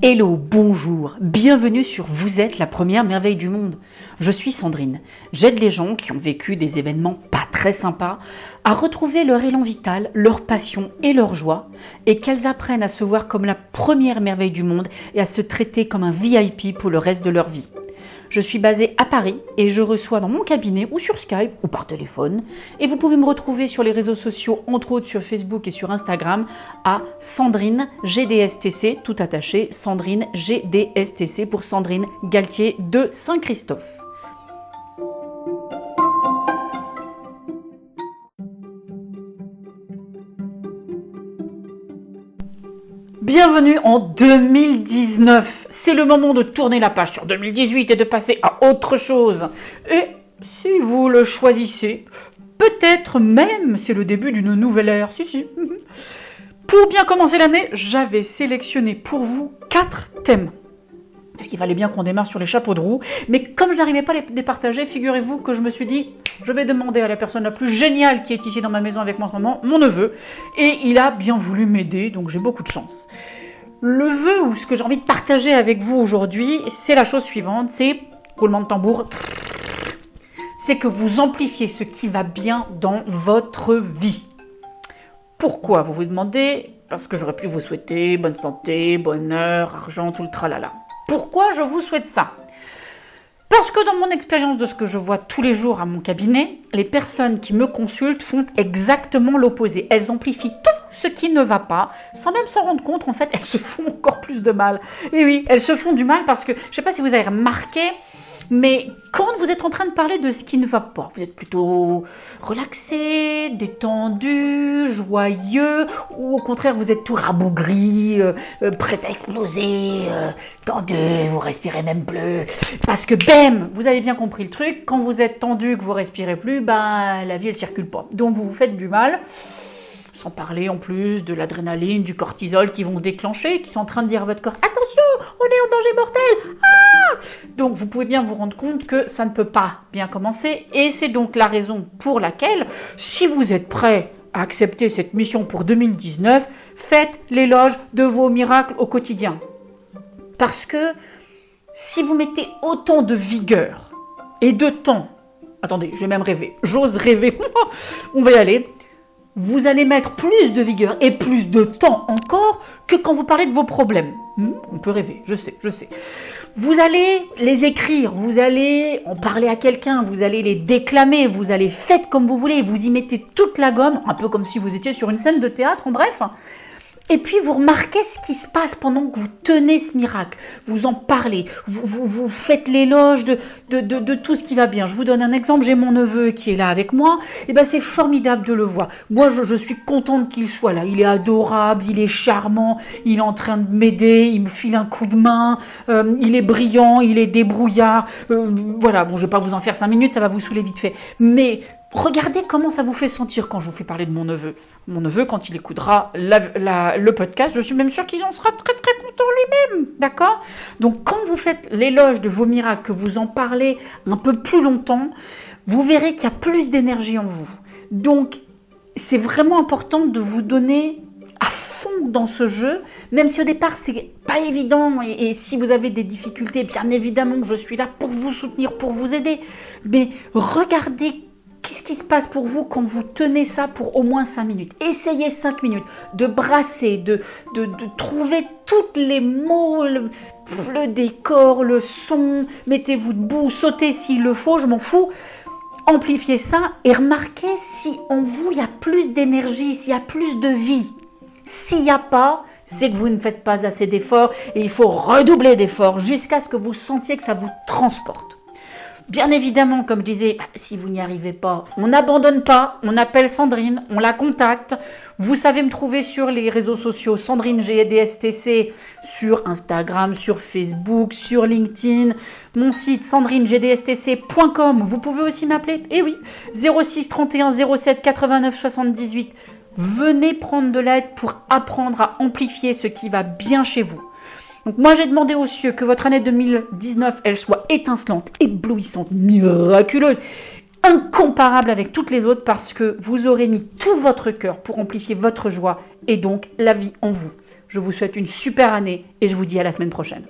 Hello, bonjour, bienvenue sur Vous êtes la première merveille du monde. Je suis Sandrine. J'aide les gens qui ont vécu des événements pas très sympas à retrouver leur élan vital, leur passion et leur joie et qu'elles apprennent à se voir comme la première merveille du monde et à se traiter comme un VIP pour le reste de leur vie. Je suis basée à Paris et je reçois dans mon cabinet ou sur Skype ou par téléphone. Et vous pouvez me retrouver sur les réseaux sociaux, entre autres sur Facebook et sur Instagram, à Sandrine GDSTC, tout attaché, Sandrine GDSTC pour Sandrine Galtier de Saint-Christophe. Bienvenue en 2019. C'est le moment de tourner la page sur 2018 et de passer à autre chose. Et si vous le choisissez, peut-être même c'est le début d'une nouvelle ère. Si. Pour bien commencer l'année, j'avais sélectionné pour vous 4 thèmes. Parce qu'il fallait bien qu'on démarre sur les chapeaux de roue. Mais comme je n'arrivais pas à les partager, figurez-vous que je me suis dit, je vais demander à la personne la plus géniale qui est ici dans ma maison avec moi en ce moment, mon neveu. Et il a bien voulu m'aider, donc j'ai beaucoup de chance. Le vœu ou ce que j'ai envie de partager avec vous aujourd'hui, c'est la chose suivante, c'est, roulement de tambour, c'est que vous amplifiez ce qui va bien dans votre vie. Pourquoi, vous vous demandez? Parce que j'aurais pu vous souhaiter bonne santé, bonheur, argent, tout le tralala. Pourquoi je vous souhaite ça? Parce que dans mon expérience de ce que je vois tous les jours à mon cabinet, les personnes qui me consultent font exactement l'opposé. Elles amplifient tout ce qui ne va pas, sans même s'en rendre compte, en fait, elles se font encore plus de mal. Et oui, elles se font du mal parce que, je ne sais pas si vous avez remarqué, mais quand vous êtes en train de parler de ce qui ne va pas, vous êtes plutôt relaxé, détendu, joyeux, ou au contraire vous êtes tout rabougri, prêt à exploser, tendu, vous respirez même plus. Parce que bam, vous avez bien compris le truc, quand vous êtes tendu, que vous respirez plus, ben la vie elle circule pas. Donc vous vous faites du mal. Sans parler en plus de l'adrénaline, du cortisol qui vont se déclencher, qui sont en train de dire à votre corps « Attention, on est en danger mortel !» Donc vous pouvez bien vous rendre compte que ça ne peut pas bien commencer. Et c'est donc la raison pour laquelle, si vous êtes prêt à accepter cette mission pour 2019, faites l'éloge de vos miracles au quotidien. Parce que si vous mettez autant de vigueur et de temps, attendez, je vais même rêver, j'ose rêver, on va y aller, vous allez mettre plus de vigueur et plus de temps encore que quand vous parlez de vos problèmes. On peut rêver, je sais. Vous allez les écrire, vous allez en parler à quelqu'un, vous allez les déclamer, vous allez faire comme vous voulez, vous y mettez toute la gomme, un peu comme si vous étiez sur une scène de théâtre, en bref. Et puis vous remarquez ce qui se passe pendant que vous tenez ce miracle. Vous en parlez, vous faites l'éloge de tout ce qui va bien. Je vous donne un exemple, j'ai mon neveu qui est là avec moi. Et ben c'est formidable de le voir. Moi je suis contente qu'il soit là. Il est adorable, il est charmant, il est en train de m'aider, il me file un coup de main, il est brillant, il est débrouillard. Voilà, bon je vais pas vous en faire 5 minutes, ça va vous saouler vite fait. Mais regardez comment ça vous fait sentir quand je vous fais parler de mon neveu. Mon neveu, quand il écoutera le podcast, je suis même sûre qu'il en sera très très content lui-même, d'accord? Donc quand vous faites l'éloge de vos miracles, que vous en parlez un peu plus longtemps, vous verrez qu'il y a plus d'énergie en vous. Donc c'est vraiment important de vous donner à fond dans ce jeu, même si au départ c'est pas évident et si vous avez des difficultés, bien évidemment je suis là pour vous soutenir, pour vous aider. Mais regardez qu'est-ce qui se passe pour vous quand vous tenez ça pour au moins 5 minutes? Essayez 5 minutes de brasser, de trouver tous les mots, le décor, le son, mettez-vous debout, sautez s'il le faut, je m'en fous. Amplifiez ça et remarquez si en vous il y a plus d'énergie, s'il y a plus de vie. S'il n'y a pas, c'est que vous ne faites pas assez d'efforts et il faut redoubler d'efforts jusqu'à ce que vous sentiez que ça vous transporte. Bien évidemment, comme je disais, si vous n'y arrivez pas, on n'abandonne pas, on appelle Sandrine, on la contacte. Vous savez me trouver sur les réseaux sociaux, Sandrine GDSTC, sur Instagram, sur Facebook, sur LinkedIn, mon site sandrinegdstc.com. Vous pouvez aussi m'appeler, 06 31 07 89 78. Venez prendre de l'aide pour apprendre à amplifier ce qui va bien chez vous. Donc moi j'ai demandé aux cieux que votre année 2019 elle soit étincelante, éblouissante, miraculeuse, incomparable avec toutes les autres parce que vous aurez mis tout votre cœur pour amplifier votre joie et donc la vie en vous. Je vous souhaite une super année et je vous dis à la semaine prochaine.